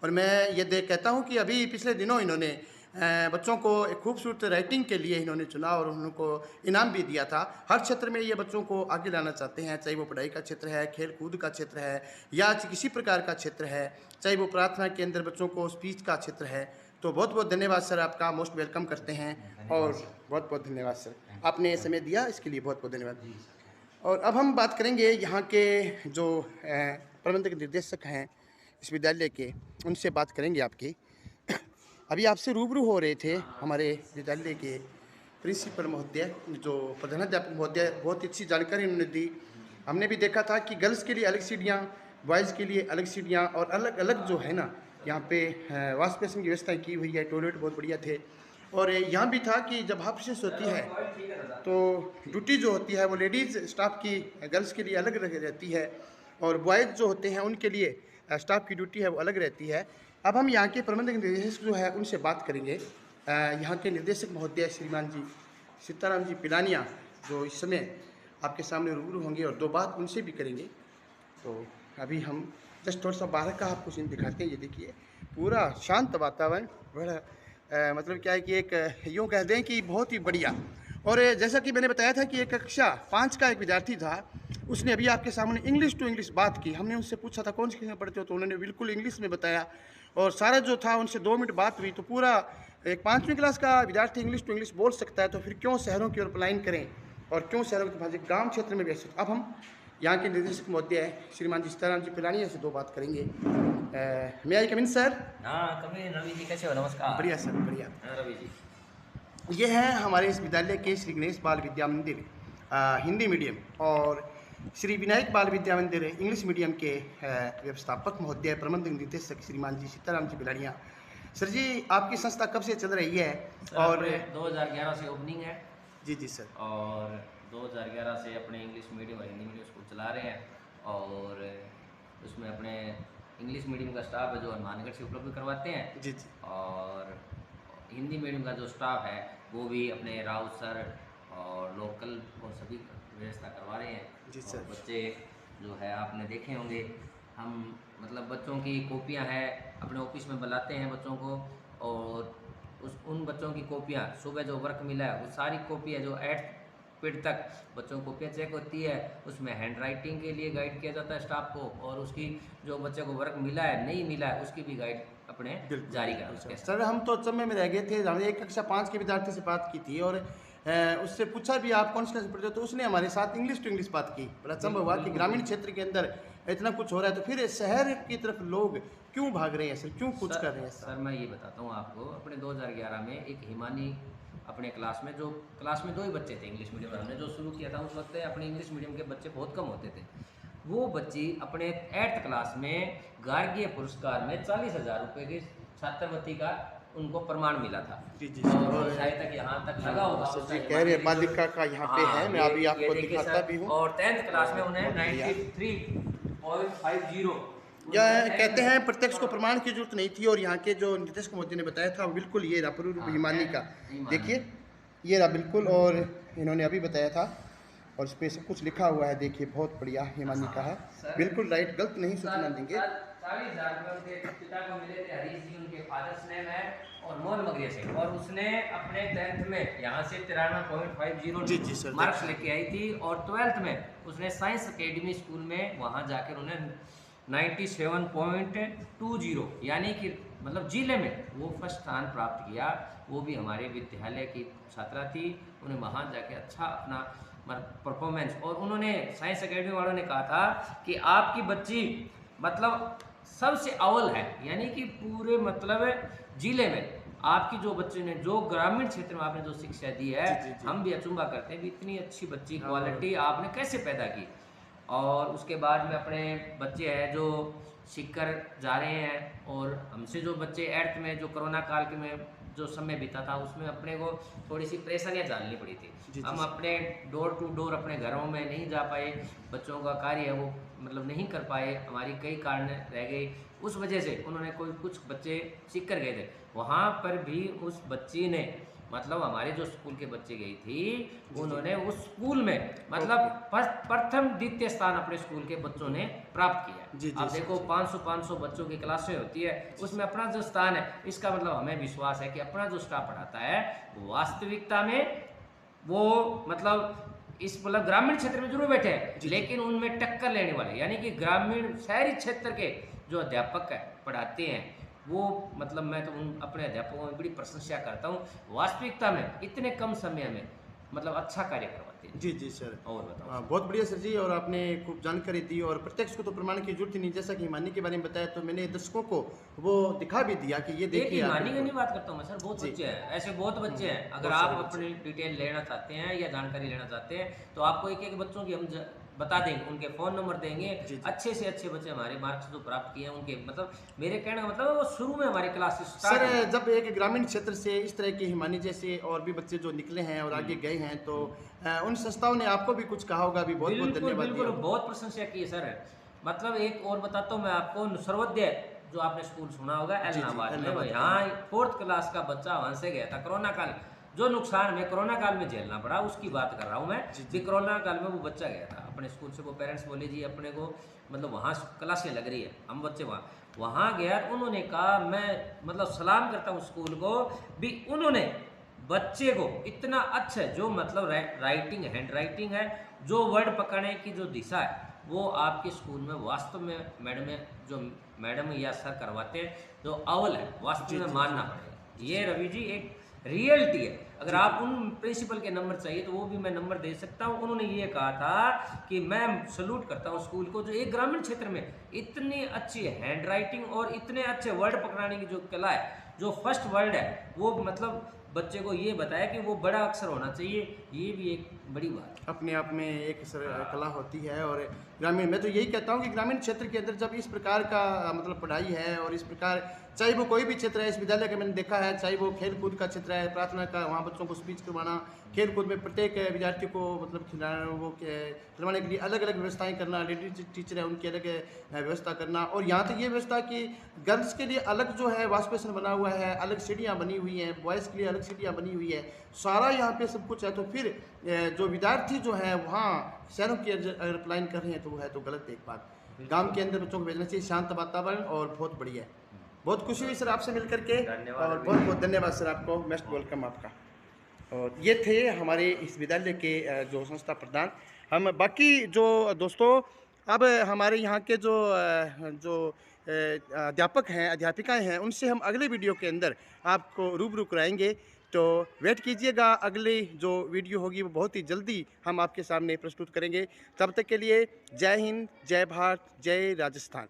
और मैं ये देख कहता हूँ कि अभी पिछले दिनों इन्होंने बच्चों को एक खूबसूरत राइटिंग के लिए इन्होंने चुना और उनको इनाम भी दिया था। हर क्षेत्र में ये बच्चों को आगे लाना चाहते हैं, चाहे वो पढ़ाई का क्षेत्र है, खेल कूद का क्षेत्र है या किसी प्रकार का क्षेत्र है, चाहे वो प्रार्थना के अंदर बच्चों को स्पीच का क्षेत्र है। तो बहुत बहुत धन्यवाद सर, आपका मोस्ट वेलकम करते हैं और बहुत बहुत धन्यवाद सर, आपने समय दिया इसके लिए बहुत बहुत धन्यवाद। और अब हम बात करेंगे यहाँ के जो प्रबंधक निर्देशक हैं इस विद्यालय के, उनसे बात करेंगे आपकी। अभी आपसे रूबरू हो रहे थे हमारे विद्यालय के प्रिंसिपल महोदय, जो प्रधानाध्यापक महोदय, बहुत अच्छी जानकारी उन्होंने दी। हमने भी देखा था कि गर्ल्स के लिए अलग सीढ़ियाँ, बॉयज़ के लिए अलग सीढ़ियाँ और अलग अलग जो है ना यहाँ पे वॉश बेसिन की व्यवस्था की हुई है, टॉयलेट बहुत बढ़िया थे। और यहाँ भी था कि जब हाफ शिफ्ट होती है तो ड्यूटी जो होती है वो लेडीज़ स्टाफ की गर्ल्स के लिए अलग रहती है और बॉयज़ जो होते हैं उनके लिए स्टाफ की ड्यूटी है वो अलग रहती है। अब हम यहाँ के प्रबंधक निर्देशक जो है उनसे बात करेंगे। यहाँ के निर्देशक महोदय श्रीमान जी सीताराम जी पिलानिया, जो इस समय आपके सामने रूबरू होंगे और दो बात उनसे भी करेंगे। तो अभी हम जस्ट थोड़ा सा बाहर का आपको सीन दिखाते हैं। ये देखिए पूरा शांत वातावरण, बड़ा मतलब क्या है कि एक यूँ कह दें कि बहुत ही बढ़िया। और जैसा कि मैंने बताया था कि एक कक्षा 5 का एक विद्यार्थी था, उसने अभी आपके सामने इंग्लिश टू इंग्लिश बात की। हमने उनसे पूछा था कौन सी कक्षा में पढ़ते हो, तो उन्होंने बिल्कुल इंग्लिश में बताया और सारा जो था उनसे 2 मिनट बात हुई। तो पूरा एक 5वीं क्लास का विद्यार्थी इंग्लिश टू इंग्लिश बोल सकता है, तो फिर क्यों शहरों की ओर पलायन करें और क्यों शहरों के भाजी गाँव क्षेत्र में व्यस्त। अब हम यहाँ के निर्देशक महोदय श्रीमान जी सीताराम जी पिलानिया से दो बात करेंगे। मैं आई कमिन सर? हाँ कमिन। रवि जी कैसे हो? नमस्कार। बढ़िया सर, बढ़िया। रवि जी, ये है हमारे इस विद्यालय के श्री गणेश बाल विद्या मंदिर हिंदी मीडियम और श्री विनायक बाल विद्या मंदिर इंग्लिश मीडियम के व्यवस्थापक महोदय प्रबंधक निर्देशक श्रीमान जी सीताराम जी बिलाड़िया। सर जी, आपकी संस्था कब से चल रही है? और 2011 से ओपनिंग है। जी जी सर। और 2011 से अपने इंग्लिश मीडियम और हिंदी मीडियम स्कूल चला रहे हैं और उसमें अपने इंग्लिश मीडियम का स्टाफ है जो हनुमानगढ़ से उपलब्ध करवाते हैं। जी जी। और हिंदी मीडियम का जो स्टाफ है वो भी अपने राउत सर और लोकल और सभी व्यवस्था करवा रहे हैं। जी सर। बच्चे जो है आपने देखे होंगे, हम मतलब बच्चों की कॉपियां हैं अपने ऑफिस में बुलाते हैं बच्चों को, और उन बच्चों की कॉपियां सुबह जो वर्क मिला है वो सारी कॉपियां जो 8th पीरियड तक बच्चों को कॉपियाँ चेक होती है, उसमें हैंड राइटिंग के लिए गाइड किया जाता है स्टाफ को, और उसकी जो बच्चे को वर्क मिला है नहीं मिला है उसकी भी गाइड अपने जारी करा। सर हम तो अचंभे में रह गए थे, हमने एक कक्षा 5 के विद्यार्थी से बात की थी और उससे पूछा भी आप कौन सी क्लास में पढ़ते हो, तो उसने हमारे साथ इंग्लिश टू इंग्लिश बात की। बड़ा अचंभा हुआ कि ग्रामीण क्षेत्र के अंदर इतना कुछ हो रहा है तो फिर शहर की तरफ लोग क्यों भाग रहे हैं सर, क्यों कुछ कर रहे हैं सर मैं ये बताता हूँ आपको, अपने 2011 में एक हिमानी अपने क्लास में, जो क्लास में 2 ही बच्चे थे इंग्लिश मीडियम, हमने जो शुरू किया था उस वक्त अपने इंग्लिश मीडियम के बच्चे बहुत कम होते थे। वो बच्ची अपने 8th क्लास में गार्गीय पुरस्कार में 40,000 रुपये की छात्रवृत्ति का उनको प्रमाण मिला था। जी जी। और शायद तक यहाँ तक लगा होगा जी, कह रहे बालिका का यहाँ पे है, मैं अभी आपको दिखाता भी हूँ। और 10th क्लास में उन्हें 93.50 या कहते हैं प्रत्यक्ष को प्रमाण की जरूरत नहीं थी। और यहाँ के जो निर्देशक महोदय ने बताया था बिल्कुल ये रहा पूर्व हिमानी का, देखिए ये रहा बिल्कुल, और इन्होंने अभी बताया था और इस पर सब कुछ लिखा हुआ है, देखिए बहुत बढ़िया हिमानी का है, बिल्कुल राइट, गलत नहीं सूचना देंगे। 40,000 रुपये उनके पिता को मिले थे, हरीश जी उनके फादर्स नेम है, और मोहन मगरिया से, और उसने अपने 10th में यहाँ से 93.50 मार्क्स लेके आई थी, और 12th में उसने साइंस अकेडमी स्कूल में वहाँ जाकर उन्हें 97.20 यानी कि मतलब जिले में वो फर्स्ट स्थान प्राप्त किया। वो भी हमारे विद्यालय की छात्रा थी, उन्हें वहाँ जाके अच्छा अपना परफॉर्मेंस, और उन्होंने साइंस एकेडमी वालों ने कहा था कि आपकी बच्ची मतलब सबसे अव्वल है, यानी कि पूरे मतलब जिले में आपकी जो बच्चे ने जो ग्रामीण क्षेत्र में आपने जो शिक्षा दी है, हम भी अचंभा करते हैं कि इतनी अच्छी बच्ची क्वालिटी आपने कैसे पैदा की। और उसके बाद में अपने बच्चे हैं जो सीखकर जा रहे हैं, और हमसे जो बच्चे 8th में जो कोरोना काल के में जो समय बीता था उसमें अपने को थोड़ी सी परेशानियां झेलनी पड़ी थी। हम अपने डोर टू डोर अपने घरों में नहीं जा पाए, बच्चों का कार्य है वो मतलब नहीं कर पाए, हमारी कई कारण रह गई, उस वजह से उन्होंने कुछ बच्चे सीख कर गए थे। वहाँ पर भी उस बच्ची ने मतलब हमारे जो स्कूल के बच्चे गई थी उन्होंने उस स्कूल में मतलब प्रथम द्वितीय स्थान अपने स्कूल के बच्चों ने प्राप्त किया जी, है। आप जी, देखो जी। 500 बच्चों की क्लासें होती है, उसमें अपना जो स्थान है, इसका मतलब हमें विश्वास है कि अपना जो स्टाफ पढ़ाता है वास्तविकता में वो मतलब इस मतलब ग्रामीण क्षेत्र में जरूर बैठे हैं, जी, जी। लेकिन उनमें टक्कर लेने वाले यानी कि ग्रामीण शहरी क्षेत्र के जो अध्यापक है पढ़ाते हैं वो मतलब मैं तो उन अपने अध्यापकों की बड़ी प्रशंसा करता हूँ। वास्तविकता में इतने कम समय में मतलब अच्छा कार्य करवाते हैं। जी, जी सर। और बताओ सर। बहुत बढ़िया सर जी, और आपने खूब जानकारी दी, और प्रत्यक्ष को तो प्रमाण की जरूरत ही नहीं, जैसा कि हिमानी के बारे में बताया तो मैंने दर्शकों को वो दिखा भी दिया कि ये एक देखिए आप ईमानी की बिल्कुल। नहीं बात करता हूँ मैं सर, बहुत जी। बच्चे हैं, ऐसे बहुत बच्चे हैं। अगर बहुत सारे आप बच्चे। अपनी डिटेल लेना चाहते हैं या जानकारी लेना चाहते हैं तो आपको एक एक बच्चों की हम बता देंगे, उनके फ़ोन नंबर देंगे। जी, जी। अच्छे से अच्छे बच्चे हमारे मार्क्स जो प्राप्त किए हैं उनके मतलब मेरे कहने का मतलब है वो शुरू में हमारी क्लासेस सर स्टार्ट हुई थी। जब एक ग्रामीण क्षेत्र से इस तरह के हिमानी जैसे और भी बच्चे जो निकले हैं और आगे गए हैं, तो उन संस्थाओं ने आपको भी कुछ कहा होगा, भी बहुत बहुत बिल्कुल, धन्यवाद दिया बिल्कुल, होगा। बहुत प्रशंसा की है सर। मतलब एक और बताता हूँ मैं आपको, सर्वोदय जो आपने स्कूल सुना होगा जी, जी, एलनाबाद में, वो इलाहाबाद का। यहाँ 4th क्लास का बच्चा वहाँ से गया था कोरोना काल। जो नुकसान हमें कोरोना काल में झेलना पड़ा उसकी बात कर रहा हूँ मैं। जी, भी जी। कोरोना काल में वो बच्चा गया था अपने स्कूल से, वो पेरेंट्स बोले जी अपने को मतलब वहाँ क्लासें लग रही है, हम बच्चे वहाँ गया। उन्होंने कहा मैं मतलब सलाम करता हूँ स्कूल को भी, उन्होंने बच्चे को इतना अच्छा जो मतलब राइटिंग हैंड राइटिंग है, जो वर्ड पकड़ने की जो दिशा है वो आपके स्कूल में वास्तव में मैडम जो मैडम या सर करवाते हैं जो अव्वल है, वास्तव जी, में जी, मानना जी। पड़ेगा। जी, ये जी। रवि जी एक रियलिटी है। अगर जी, आप जी। उन प्रिंसिपल के नंबर चाहिए तो वो भी मैं नंबर दे सकता हूँ। उन्होंने ये कहा था कि मैं सलूट करता हूँ स्कूल को जो एक ग्रामीण क्षेत्र में इतनी अच्छी हैंड राइटिंग और इतने अच्छे वर्ड पकड़ाने की जो कला है, जो फर्स्ट वर्ड है वो मतलब बच्चे को ये बताया कि वो बड़ा अक्षर होना चाहिए, ये भी एक बड़ी बात है। अपने आप में एक हाँ, कला होती है। और ग्रामीण, मैं तो यही कहता हूँ कि ग्रामीण क्षेत्र के अंदर जब इस प्रकार का मतलब पढ़ाई है, और इस प्रकार चाहे वो कोई भी क्षेत्र है, इस विद्यालय का मैंने देखा है, चाहे वो खेल कूद का क्षेत्र है, प्रार्थना का, वहाँ बच्चों को स्पीच करवाना, खेल कूद में प्रत्येक विद्यार्थी को मतलब खिलवाने के लिए अलग अलग व्यवस्थाएं करना, लेडी टीचर है उनकी अलग व्यवस्था करना, और यहाँ तक ये व्यवस्था कि गर्ल्स के लिए अलग जो है वॉश बेसिन बना हुआ है, अलग सीढ़ियाँ बनी हुई हैं, बॉयज़ के लिए अलग सीढ़ियाँ बनी हुई है, सारा यहाँ पे सब कुछ है। तो फिर जो विद्यार्थी जो है वहाँ शहरों की अगर अप्लाइन कर रहे हैं तो वो है तो गलत एक बात। गांव के अंदर बच्चों को भेजना चाहिए, शांत वातावरण, और बहुत बढ़िया है। बहुत खुशी हुई सर आपसे मिल करके, धन्यवाद और रवि बहुत जी। बहुत धन्यवाद सर आपको, मोस्ट वेलकम आपका। और ये थे हमारे इस विद्यालय के जो संस्था प्रधान। हम बाकी जो दोस्तों, अब हमारे यहाँ के अध्यापक हैं, अध्यापिकाएं हैं, उनसे हम अगले वीडियो के अंदर आपको रूबरू कराएंगे। तो वेट कीजिएगा, अगली जो वीडियो होगी वो बहुत ही जल्दी हम आपके सामने प्रस्तुत करेंगे। तब तक के लिए जय हिंद, जय भारत, जय राजस्थान।